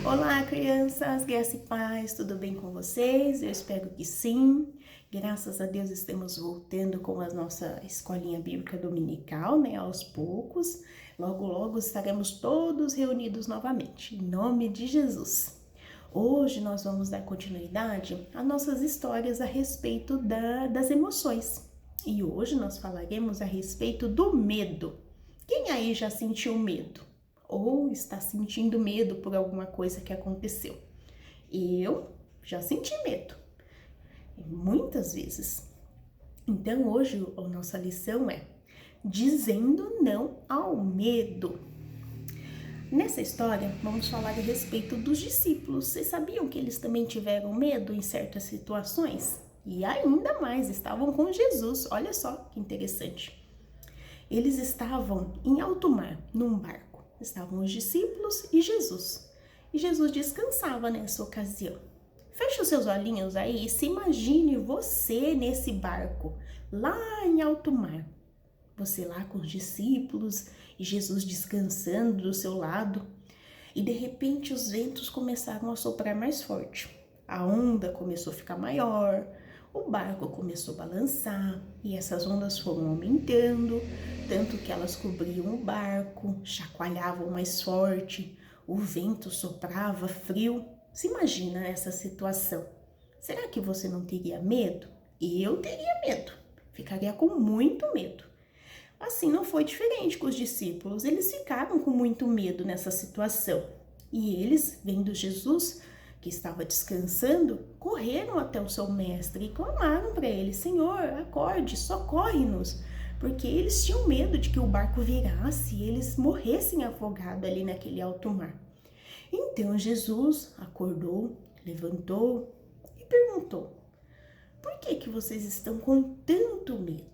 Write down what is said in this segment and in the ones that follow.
Olá, crianças, graça e paz, tudo bem com vocês? Eu espero que sim. Graças a Deus estamos voltando com a nossa escolinha bíblica dominical, né? Aos poucos. Logo, logo estaremos todos reunidos novamente, em nome de Jesus. Hoje nós vamos dar continuidade às nossas histórias a respeito das emoções. E hoje nós falaremos a respeito do medo. Quem aí já sentiu medo? Ou está sentindo medo por alguma coisa que aconteceu? Eu já senti medo, muitas vezes. Então hoje a nossa lição é dizendo não ao medo. Nessa história vamos falar a respeito dos discípulos. Vocês sabiam que eles também tiveram medo em certas situações? E ainda mais, estavam com Jesus. Olha só que interessante. Eles estavam em alto mar, num barco. Estavam os discípulos e Jesus. E Jesus descansava nessa ocasião. Feche os seus olhinhos aí e se imagine você nesse barco, lá em alto mar. Você lá com os discípulos e Jesus descansando do seu lado. E de repente os ventos começaram a soprar mais forte. A onda começou a ficar maior, o barco começou a balançar e essas ondas foram aumentando, tanto que elas cobriam o barco, chacoalhavam mais forte, o vento soprava frio. Se imagina essa situação. Será que você não teria medo? Eu teria medo, ficaria com muito medo. Assim não foi diferente com os discípulos, eles ficaram com muito medo nessa situação. E eles, vendo Jesus, que estava descansando, correram até o seu mestre e clamaram para ele: Senhor, acorde, socorre-nos, porque eles tinham medo de que o barco virasse e eles morressem afogados ali naquele alto mar. Então Jesus acordou, levantou e perguntou: por que vocês estão com tanto medo?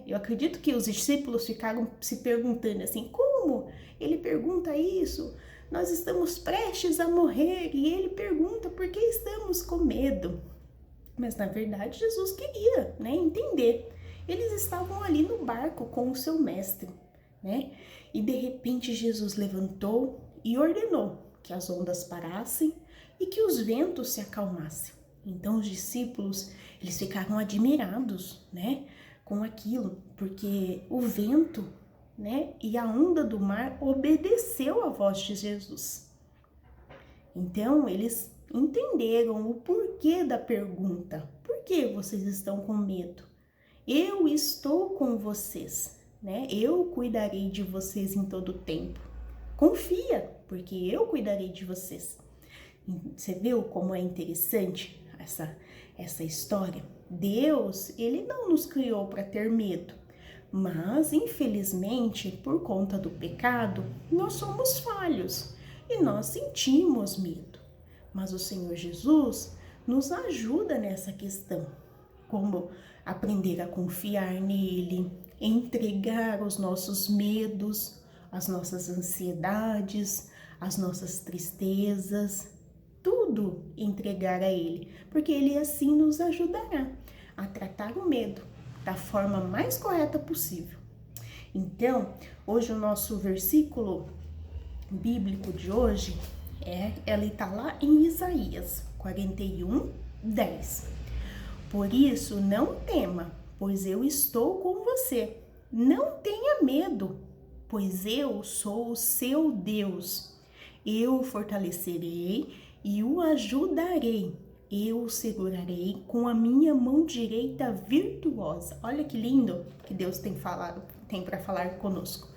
Eu acredito que os discípulos ficaram se perguntando assim: como ele pergunta isso? Nós estamos prestes a morrer e ele pergunta por que estamos com medo. Mas na verdade Jesus queria entender. Eles estavam ali no barco com o seu mestre, E de repente Jesus levantou e ordenou que as ondas parassem e que os ventos se acalmassem. Então os discípulos, eles ficaram admirados, com aquilo, porque o vento, e a onda do mar obedeceu à voz de Jesus. Então, eles entenderam o porquê da pergunta. Por que vocês estão com medo? Eu estou com vocês, Eu cuidarei de vocês em todo o tempo. Confia, porque eu cuidarei de vocês. Você viu como é interessante essa história? Deus, ele não nos criou para ter medo, mas infelizmente, por conta do pecado, nós somos falhos e nós sentimos medo. Mas o Senhor Jesus nos ajuda nessa questão, como aprender a confiar nele, entregar os nossos medos, as nossas ansiedades, as nossas tristezas, tudo entregar a ele, porque ele assim nos ajudará a tratar o medo da forma mais correta possível. Então, hoje o nosso versículo bíblico de hoje ele está lá em Isaías 41, 10. Por isso, não tema, pois eu estou com você. Não tenha medo, pois eu sou o seu Deus. Eu o fortalecerei e o ajudarei. Eu o segurarei com a minha mão direita virtuosa. Olha que lindo que Deus tem para falar conosco.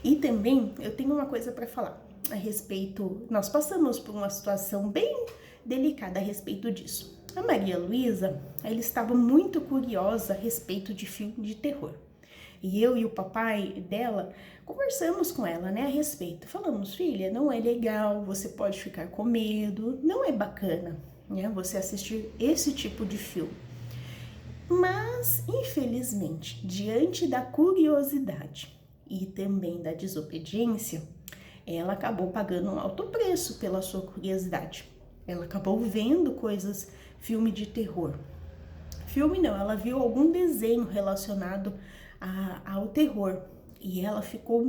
E também eu tenho uma coisa para falar a respeito. Nós passamos por uma situação bem delicada a respeito disso. A Maria Luísa, ela estava muito curiosa a respeito de filme de terror. E eu e o papai dela conversamos com ela, a respeito. Falamos: filha, não é legal, você pode ficar com medo, não é bacana, você assistir esse tipo de filme. Mas, infelizmente, diante da curiosidade e também da desobediência, ela acabou pagando um alto preço pela sua curiosidade. Ela acabou vendo filme de terror. Filme não, ela viu algum desenho relacionado ao terror. E ela ficou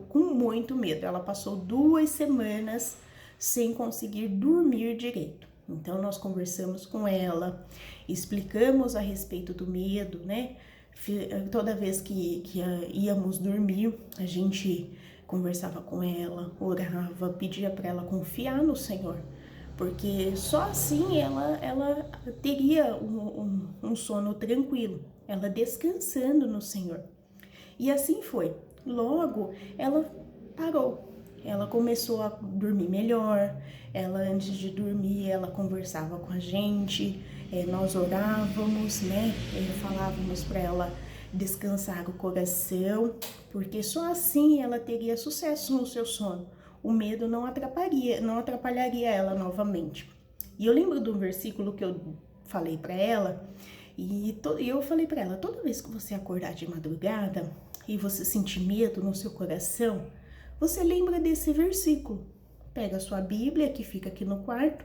com muito medo. Ela passou 2 semanas sem conseguir dormir direito. Então, nós conversamos com ela, explicamos a respeito do medo, né? Toda vez que íamos dormir, a gente conversava com ela, orava, pedia para ela confiar no Senhor, porque só assim ela teria um sono tranquilo, ela descansando no Senhor. E assim foi. Logo, ela parou. Ela começou a dormir melhor. Ela, antes de dormir, ela conversava com a gente. Nós orávamos, né? Falávamos para ela descansar o coração, porque só assim ela teria sucesso no seu sono. O medo não atrapalharia ela novamente. E eu lembro de um versículo que eu falei para ela, e eu falei para ela, toda vez que você acordar de madrugada e você sentir medo no seu coração, você lembra desse versículo. Pega a sua Bíblia, que fica aqui no quarto,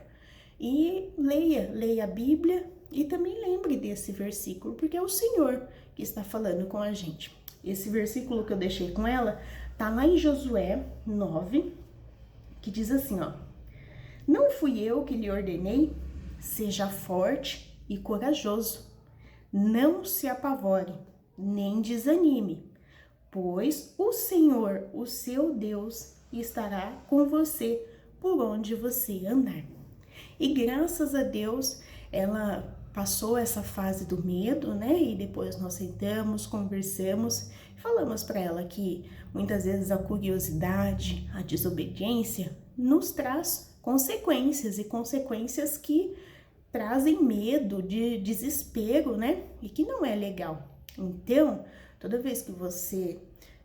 e leia a Bíblia e também lembre desse versículo, porque é o Senhor que está falando com a gente. Esse versículo que eu deixei com ela tá lá em Josué 9, que diz assim, ó: Não fui eu que lhe ordenei? Seja forte e corajoso. Não se apavore, nem desanime, pois o Senhor, o seu Deus, estará com você por onde você andar. E graças a Deus, ela passou essa fase do medo, né? E depois nós sentamos, conversamos, falamos para ela que muitas vezes a curiosidade, a desobediência nos traz consequências, e consequências que trazem medo, de desespero, né? E que não é legal. Então, toda vez que você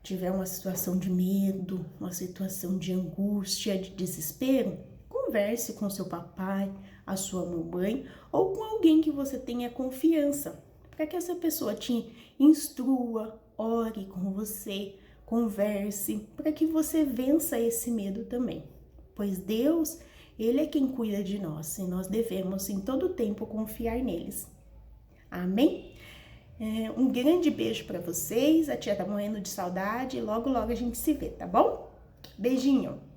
tiver uma situação de medo, uma situação de angústia, de desespero, converse com seu papai, a sua mamãe ou com alguém que você tenha confiança, para que essa pessoa te instrua, ore com você, converse, para que você vença esse medo também. Pois Deus, Ele é quem cuida de nós e nós devemos em todo tempo confiar neles. Amém? Um grande beijo para vocês, a tia tá morrendo de saudade e logo a gente se vê, tá bom? Beijinho!